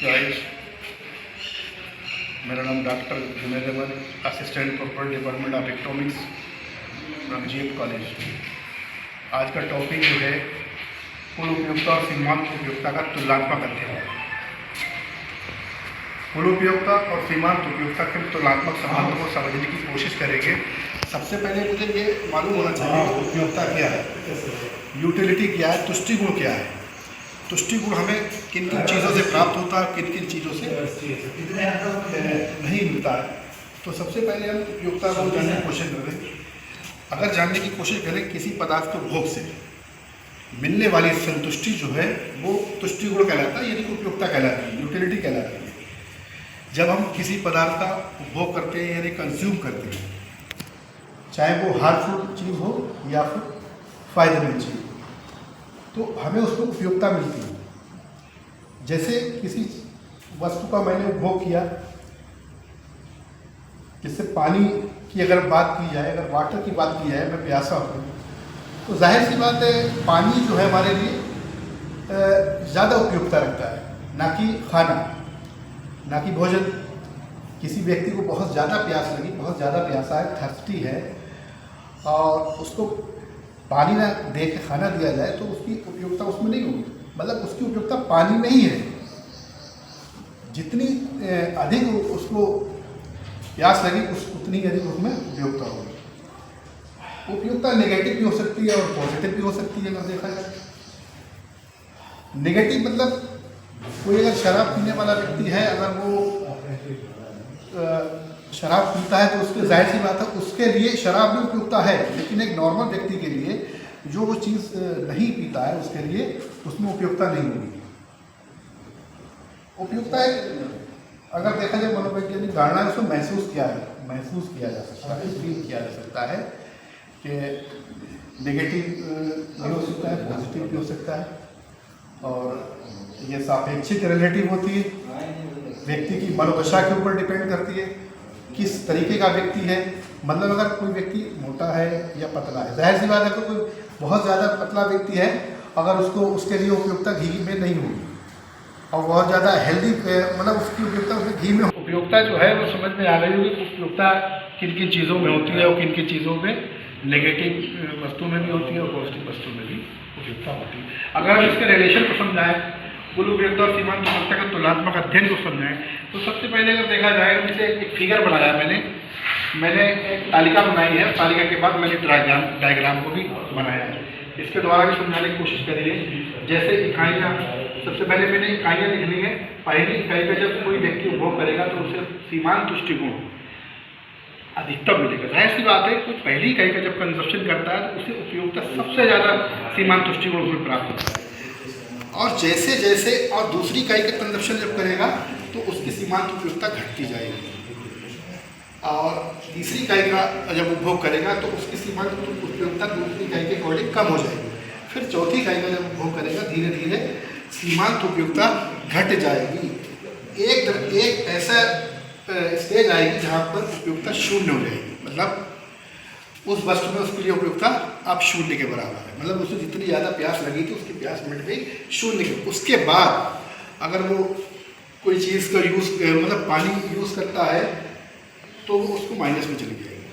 Guys, मेरा नाम doctor Junaid Ahmed, assistant professor department of economics, Ranjit college. आज का टॉपिक जो है कुल उपयोगिता और सीमांत उपयोगिता का तुलनात्मक अध्ययन। कुल उपयोगिता और सीमांत उपयोगिता के तुलनात्मक संबंधों को समझने की कोशिश करेंगे। सबसे पहले मुझे ये मालूम होना चाहिए कि उपयोगिता क्या है, यूटिलिटी क्या है, तुष्टि गुण क्या है। तुष्टि गुण हमें किन किन चीज़ों से प्राप्त होता है, किन किन चीज़ों से नहीं मिलता है। तो सबसे पहले हम उपयोगिता को जानने की कोशिश करें। अगर जानने की कोशिश करें किसी पदार्थ के उपभोग से मिलने वाली संतुष्टि जो है वो तुष्टि गुण कहलाता है, यानी कि उपयोगिता कहलाती है, यूटिलिटी कहलाती है। जब हम किसी पदार्थ का उपभोग करते हैं यानी कंज्यूम करते हैं, चाहे वो हार्मफुल चीज़ हो या फिर फायदेमंद चीज़, तो हमें उसमें उपयोगिता मिलती है। जैसे किसी वस्तु का मैंने उपभोग किया, जिससे पानी की अगर बात की जाए, अगर वाटर की बात की जाए, मैं प्यासा हूँ, तो जाहिर सी बात है पानी जो है हमारे लिए ज़्यादा उपयोगिता रखता है, ना कि खाना, ना कि भोजन। किसी व्यक्ति को बहुत ज़्यादा प्यास लगी, बहुत ज़्यादा प्यासा है, थर्स्टी है, और उसको पानी ना दे के खाना दिया जाए तो उसकी उपयोगिता उसमें नहीं होगी। मतलब उसकी उपयोगिता पानी में ही है। जितनी अधिक उसको प्यास लगी उतनी अधिक उसमें उपयोगिता होगी। उपयोगिता नेगेटिव भी हो सकती है और पॉजिटिव भी हो सकती है। अगर देखा जाए नेगेटिव मतलब कोई अगर शराब पीने वाला व्यक्ति है, अगर वो शराब पीता है तो उसके जाहिर सी बात है उसके लिए शराब भी उपयोगिता है, लेकिन एक नॉर्मल व्यक्ति के लिए जो वो चीज़ नहीं पीता है उसके लिए उसमें उपयोगिता नहीं होगी। उपयोगिता अगर देखा जाए मनोवैज्ञानिक धारणा है, उसको महसूस किया जा सकता है, फील किया जा सकता है कि नेगेटिव भी हो सकता है, पॉजिटिव भी हो सकता है, और ये सापेक्षिक रिलेटिव होती है, व्यक्ति की मनोदशा के ऊपर डिपेंड करती है किस तरीके का व्यक्ति है। मतलब अगर कोई व्यक्ति मोटा है या पतला है, जाहिर सी बात है कोई बहुत ज़्यादा पतला व्यक्ति है, अगर उसके लिए उपयोगिता घी में नहीं होगी, और बहुत ज़्यादा हेल्दी मतलब उसकी उपयोगिता उसमें घी में। उपयोगिता जो है वो समझ में आ गई होगी, उपयोगिता किन किन चीज़ों में होती है और किन किन चीज़ों में नेगेटिव वस्तु में भी होती है और पॉजिटिव वस्तु में भी उपयोगिता होती है। अगर हम इसके रिलेशन को समझाएं, कुल उपयोगिता और सीमांत उपयोगिता का तुलनात्मक अध्ययन को समझाएं, तो सबसे पहले अगर देखा जाए, जैसे एक फिगर बनाया मैंने एक तालिका बनाई है, तालिका के बाद मैंने डायग्राम को भी बनाया है। इसके द्वारा भी समझाने की कोशिश करिए। जैसे इकाइयाँ, सबसे पहले मैंने इकाइयाँ लिख ली हैं। पहली इकाई का जब कोई व्यक्ति उपभोग करेगा तो उसे सीमांत तुष्टि गुण अधिकतम मिलेगा। जाहिर सी बात है कुछ पहली इकाई का जब कंजप्शन करता है तो उसे उपयोगिता सबसे ज़्यादा सीमांत तुष्टि गुण उसमें प्राप्त होता है, और जैसे जैसे और दूसरी इकाई का कंजप्शन जब करेगा तो उसकी सीमांत उपयोगिता घटती जाएगी, और तीसरी इकाई का जब उपभोग करेगा तो उसकी सीमांत उपयोगिता दूसरी इकाई के अकॉर्डिंग कम हो जाएगी। फिर चौथी इकाई का जब उपभोग करेगा धीरे धीरे सीमांत उपयोगिता घट जाएगी। एक ऐसा स्टेज आएगी जहाँ पर उपयोगिता शून्य हो जाएगी। मतलब उस वस्तु में उसके लिए उपयोगिता अब शून्य के बराबर है। मतलब उसको जितनी ज़्यादा प्यास लगी थी उसकी प्यास मिट गई शून्य के। उसके बाद अगर वो कोई चीज़ का मतलब पानी यूज़ करता है तो वो उसको माइनस में चली जाएगी।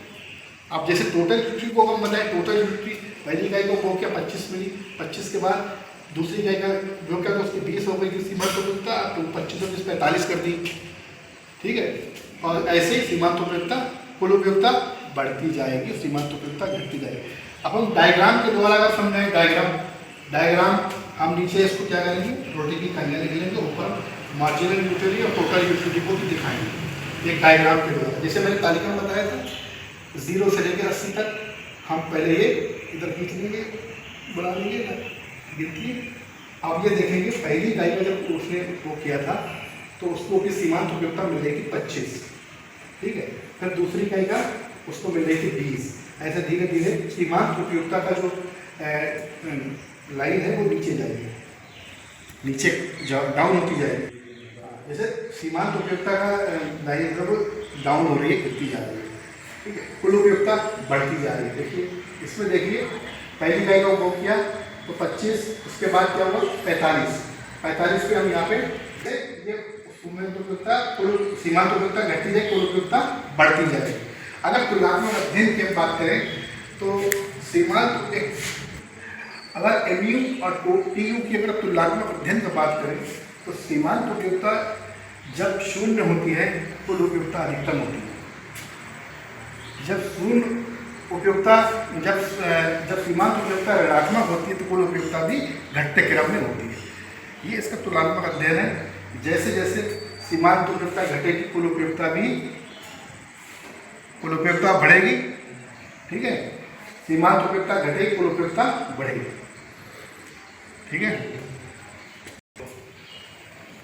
अब जैसे टोटल यूटिलिटी को हम बताएं, टोटल यूटिलिटी पहली इकाई को उपभोग किया 25 मिली, 25 के बाद दूसरी इकाई का उपयोग किया तो उसकी 20 हो गई, सीमांत उपयोगिता तो 25 और 45 कर दी, ठीक है। और ऐसे ही सीमांत उपयोगिता कुल उपयोगिता बढ़ती जाएगी, सीमांत उपयोगिता घटती जाएगी। अब हम डायग्राम के द्वारा अगर समझाएं, डायग्राम हम नीचे इसको क्या करेंगे, रोटी की इकाइयाँ लिख लेंगे, ऊपर मार्जिनल यूटिलिटी और टोटल यूटिलिटी को भी दिखाएंगे एक डायग्राम के द्वारा। जैसे मैंने तालिका में बताया था 0 से लेकर 80 तक हम पहले ये इधर खींच लेंगे, बना लेंगे ना, गिनती। अब ये देखेंगे पहली इकाई का जब उसने वो किया था तो उसको की सीमांत उपयोगिता मिल रही थी 25, ठीक है। फिर दूसरी इकाई का उसको मिल रही थी 20। ऐसे धीरे धीरे सीमांत उपयोगिता का जो लाइन है वो नीचे जाएगी, नीचे डाउन होती जाएगी। जैसे सीमांत उपयोगिता का लाइन जो डाउन हो रही है, गिरती जा रही है, ठीक है। कुल उपयोगिता बढ़ती जा रही है। देखिए इसमें देखिए पहली इकाई का उपभोग किया तो 25, उसके बाद क्या हुआ 45 पे हम यहाँ पे ये सीमांत उपयोगिता घटती जाए, कुल उपयोगिता बढ़ती जाए। अगर तुलनात्मक अध्ययन की बात करें तो सीमांत अगर एमयू और टीयू की अगर तुलनात्मक अध्ययन की बात करें तो सीमांत उपयोगिता जब शून्य होती है कुल उपयोगिता अधिकतम होती है। जब शून्य उपयोगिता जब सीमांत उपयोगिता ऋणात्मक होती है तो कुल उपयोगिता भी घटते क्रम में होती है। ये इसका तुलनात्मक अध्ययन है। जैसे जैसे सीमांत उपयोगिता घटेगी कुल उपयोगिता बढ़ेगी। ठीक है, सीमांत उपयोगिता घटेगी कुल उपयोगिता बढ़ेगी। ठीक है।